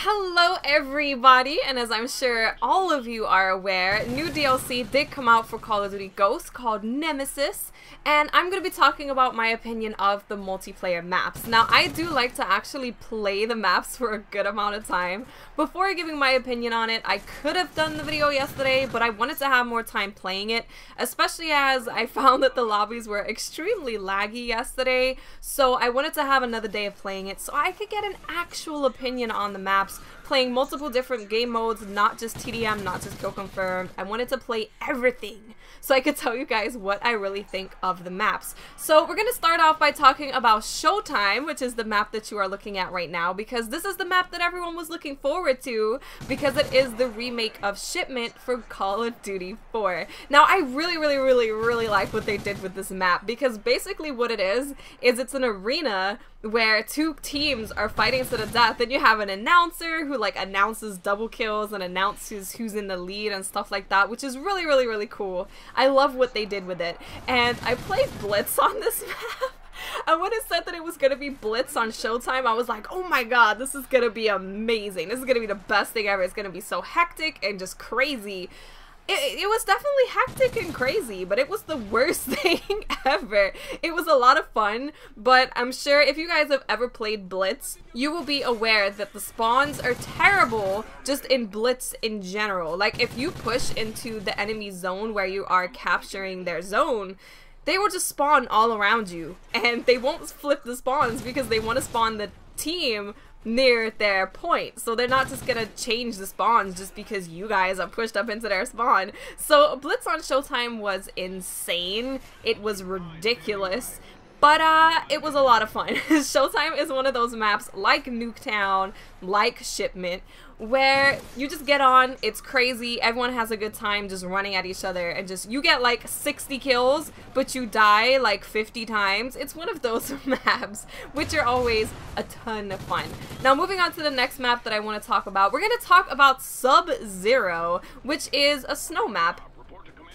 Hello everybody, and as I'm sure all of you are aware, new DLC did come out for Call of Duty Ghosts called Nemesis, and I'm going to be talking about my opinion of the multiplayer maps. Now, I do like to actually play the maps for a good amount of time. Before giving my opinion on it, I could have done the video yesterday, but I wanted to have more time playing it, especially as I found that the lobbies were extremely laggy yesterday, so I wanted to have another day of playing it so I could get an actual opinion on the maps, playing multiple different game modes, not just TDM, not just Kill Confirmed. I wanted to play everything so I could tell you guys what I really think of the maps. So we're going to start off by talking about Showtime, which is the map that you are looking at right now, because this is the map that everyone was looking forward to, because it is the remake of Shipment for Call of Duty 4. Now, I really like what they did with this map, because basically what it is it's an arena where two teams are fighting to the death, and you have an announcer who like announces double kills and announces who's in the lead and stuff like that, which is really cool. I love what they did with it. And I played Blitz on this map. And when it said that it was going to be Blitz on Showtime, I was like, oh my god, this is going to be amazing. This is going to be the best thing ever. It's going to be so hectic and just crazy. It was definitely hectic and crazy, but it was the worst thing ever. It was a lot of fun, but I'm sure if you guys have ever played Blitz, you will be aware that the spawns are terrible just in Blitz in general. Like, if you push into the enemy zone where you are capturing their zone, they will just spawn all around you, and they won't flip the spawns because they want to spawn the team near their point, so they're not just gonna change the spawns just because you guys are pushed up into their spawn. So Blitz on Showtime was insane. It was ridiculous, but it was a lot of fun. Showtime is one of those maps like Nuketown, like Shipment, where you just get on, it's crazy, everyone has a good time just running at each other, and just, you get like 60 kills, but you die like 50 times. It's one of those maps, which are always a ton of fun. Now, moving on to the next map that I want to talk about, we're going to talk about Sub-Zero, which is a snow map.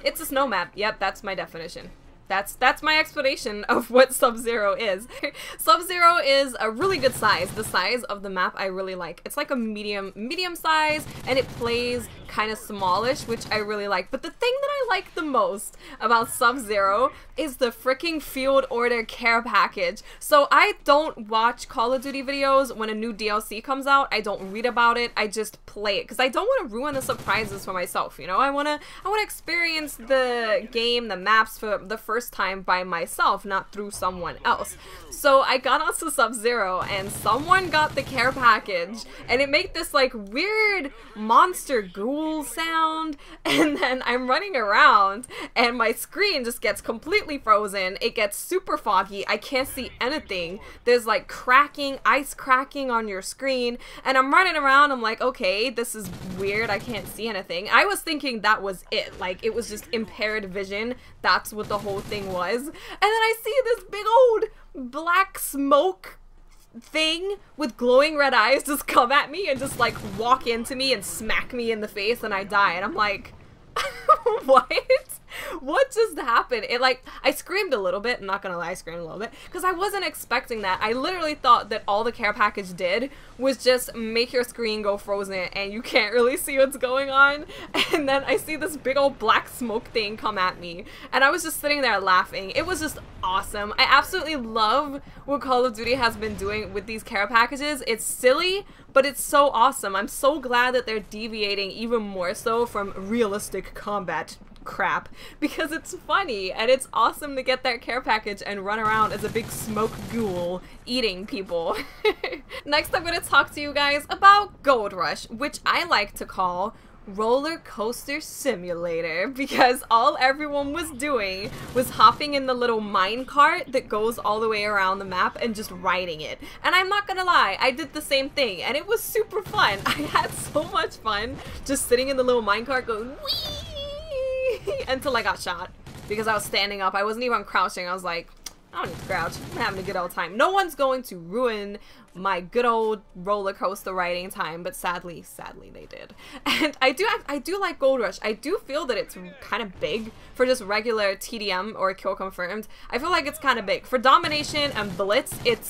It's a snow map, yep, that's my definition. That's my explanation of what Sub-Zero is. Sub-Zero is a really good size. The size of the map I really like. It's like a medium size, and it plays kind of smallish, which I really like. But the thing that I like the most about Sub-Zero is the freaking Field Order care package. So I don't watch Call of Duty videos when a new DLC comes out. I don't read about it. I just play it because I don't want to ruin the surprises for myself, you know? I want to experience the game, the maps for the first time by myself, not through someone else. So I got onto Sub-Zero, and someone got the care package, and it made this like weird monster ghoul sound, and then I'm running around and my screen just gets completely frozen. It gets super foggy. I can't see anything. There's like cracking, ice cracking on your screen, and I'm running around. I'm like, okay, this is weird. I can't see anything. I was thinking that was it. Like, it was just impaired vision. That's what the whole thing was. And then I see this big old black smoke thing with glowing red eyes just come at me and just like walk into me and smack me in the face, and I die. And I'm like, what? What just happened? It like, I screamed a little bit, I'm not gonna lie, I screamed a little bit, because I wasn't expecting that. I literally thought that all the care package did was just make your screen go frozen and you can't really see what's going on. And then I see this big old black smoke thing come at me, and I was just sitting there laughing. It was just awesome. I absolutely love what Call of Duty has been doing with these care packages. It's silly, but it's so awesome. I'm so glad that they're deviating even more so from realistic combat crap, because it's funny and it's awesome to get that care package and run around as a big smoke ghoul eating people. Next, I'm going to talk to you guys about Gold Rush, which I like to call Roller Coaster Simulator, because all everyone was doing was hopping in the little mine cart that goes all the way around the map and just riding it. And I'm not gonna lie, I did the same thing, and it was super fun. I had so much fun just sitting in the little mine cart going whee until I got shot because I was standing up. I wasn't even crouching. I was like, I don't need to crouch. I'm having a good old time. No one's going to ruin my good old roller coaster riding time, but sadly they did. And I do like Gold Rush. I do feel that it's kind of big for just regular TDM or Kill Confirmed. I feel like it's kind of big. For Domination and Blitz, it's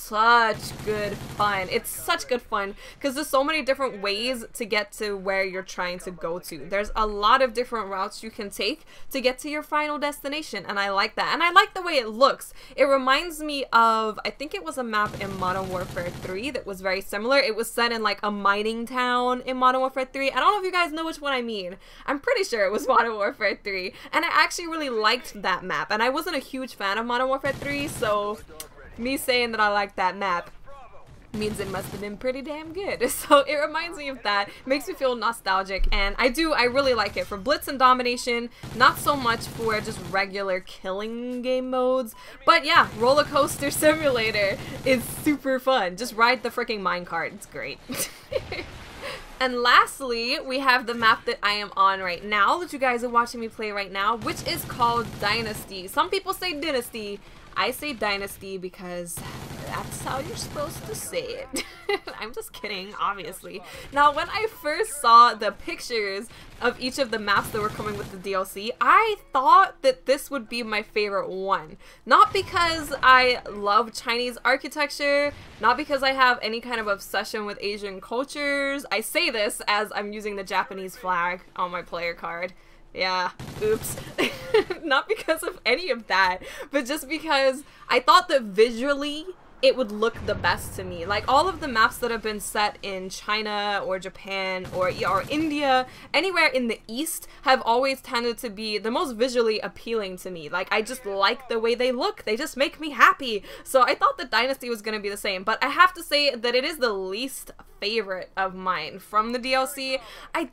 such good fun. It's such good fun because there's so many different ways to get to where you're trying to go to. There's a lot of different routes you can take to get to your final destination, and I like that. And I like the way it looks. It reminds me of, I think it was a map in Modern Warfare 3 that was very similar. It was set in like a mining town in Modern Warfare 3. I don't know if you guys know which one I mean. I'm pretty sure it was Modern Warfare 3, and I actually really liked that map, and I wasn't a huge fan of Modern Warfare 3, so me saying that I like that map means it must have been pretty damn good. So it reminds me of that, makes me feel nostalgic, and I really like it for Blitz and Domination, not so much for just regular killing game modes. But yeah, Roller Coaster Simulator is super fun. Just ride the freaking minecart, it's great. And lastly, we have the map that I am on right now, that you guys are watching me play right now, which is called Dynasty. Some people say Dynasty. I say Dynasty because that's how you're supposed to say it. I'm just kidding, obviously. Now, when I first saw the pictures of each of the maps that were coming with the DLC, I thought that this would be my favorite one. Not because I love Chinese architecture, not because I have any kind of obsession with Asian cultures. I say this as I'm using the Japanese flag on my player card. Yeah, oops. Not because of any of that, but just because I thought that visually it would look the best to me. Like, all of the maps that have been set in China or Japan or India, anywhere in the East, have always tended to be the most visually appealing to me. Like, I just like the way they look. They just make me happy. So I thought that Dynasty was going to be the same, but I have to say that it is the least favorite of mine from the DLC. I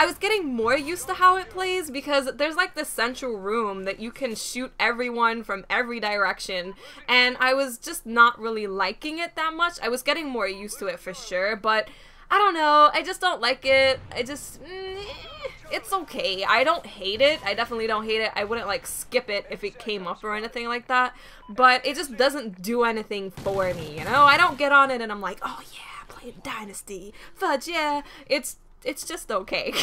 was getting more used to how it plays because there's like this central room that you can shoot everyone from every direction, and I was just not really liking it that much. I was getting more used to it for sure, but I don't know, I just don't like it. It's okay. I don't hate it. I definitely don't hate it. I wouldn't like skip it if it came up or anything like that, but it just doesn't do anything for me, you know? I don't get on it and I'm like, oh yeah, playing Dynasty, fudge, yeah. It's just okay.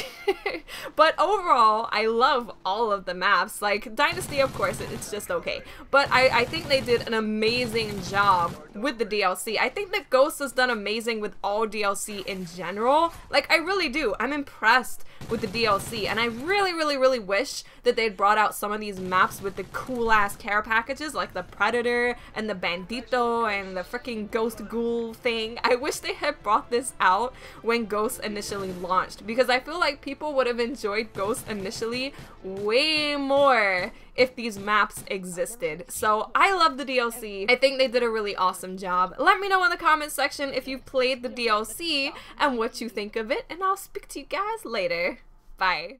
But overall, I love all of the maps. Like, Dynasty, of course, it's just okay. But I think they did an amazing job with the DLC. I think that Ghost has done amazing with all DLC in general. Like, I really do. I'm impressed with the DLC. And I really, really, really wish that they'd brought out some of these maps with the cool-ass care packages, like the Predator and the Bandito and the freaking Ghost Ghoul thing. I wish they had brought this out when Ghost initially launched, because I feel like people would have enjoyed Ghost initially way more if these maps existed. So I love the DLC. I think they did a really awesome job. Let me know in the comment section if you've played the DLC and what you think of it, and I'll speak to you guys later. Bye.